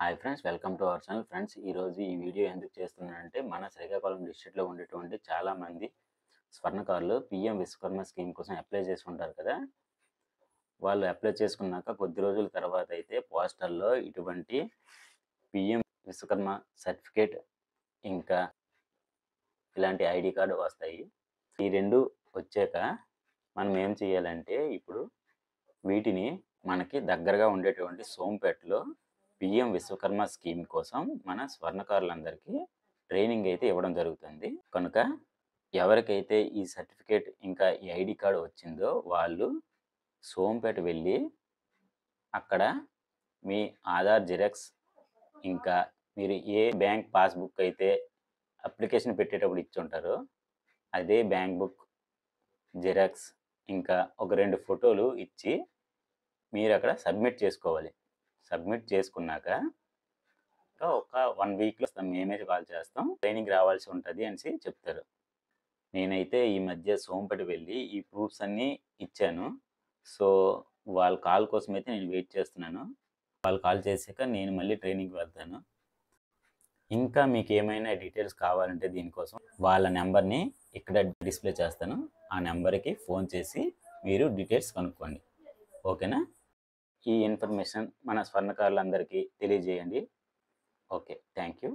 Hi friends, welcome to our channel. Friends, ఈరోజు ఈ video ఎందుకు చేస్తున్నానంటే మన శ్రీకాకుళం డిస్ట్రిక్ట్లో ఉండేటువంటి చాలామంది స్వర్ణకారులు పిఎం విశ్వకర్మ స్కీమ్ కోసం అప్లై చేసుకుంటారు కదా. వాళ్ళు అప్లై చేసుకున్నాక కొద్ది రోజుల తర్వాత అయితే పోస్టల్లో ఇటువంటి పిఎం విశ్వకర్మ సర్టిఫికేట్ ఇంకా ఇలాంటి ఐడి కార్డు వస్తాయి. ఈ రెండు వచ్చాక మనం ఏం చేయాలంటే ఇప్పుడు వీటిని మనకి దగ్గరగా ఉండేటువంటి సోంపేటలో పిఎం విశ్వకర్మ స్కీమ్ కోసం మన స్వర్ణకారులందరికీ ట్రైనింగ్ అయితే ఇవ్వడం జరుగుతుంది. కనుక ఎవరికైతే ఈ సర్టిఫికేట్ ఇంకా ఈ ఐడి కార్డు వచ్చిందో వాళ్ళు సోంపేట వెళ్ళి అక్కడ మీ ఆధార్ జిరాక్స్ ఇంకా మీరు ఏ బ్యాంక్ పాస్బుక్ అయితే అప్లికేషన్ పెట్టేటప్పుడు ఇచ్చి ఉంటారో అదే బ్యాంక్ బుక్ జిరాక్స్ ఇంకా ఒక 2 ఫోటోలు ఇచ్చి మీరు అక్కడ సబ్మిట్ చేసుకోవాలి. సబ్మిట్ చేసుకున్నాక ఒక 1 వీక్లో మేమే కాల్ చేస్తాం, ట్రైనింగ్ రావాల్సి ఉంటుంది అనేసి చెప్తారు. నేనైతే ఈ మధ్య సోంపేట వెళ్ళి ఈ ప్రూఫ్స్ అన్నీ ఇచ్చాను. సో వాళ్ళ కాల్ కోసం అయితే నేను వెయిట్ చేస్తున్నాను. వాళ్ళు కాల్ చేశాక నేను మళ్ళీ ట్రైనింగ్కి వెళ్తాను. ఇంకా మీకు ఏమైనా డీటెయిల్స్ కావాలంటే దీనికోసం వాళ్ళ నెంబర్ని ఇక్కడ డిస్ప్లే చేస్తాను. ఆ నెంబర్కి ఫోన్ చేసి మీరు డీటెయిల్స్ కనుక్కోండి. ఓకేనా? ఈ ఇన్ఫర్మేషన్ మన స్వర్ణకారులందరికీ తెలియజేయండి. Okay, thank you.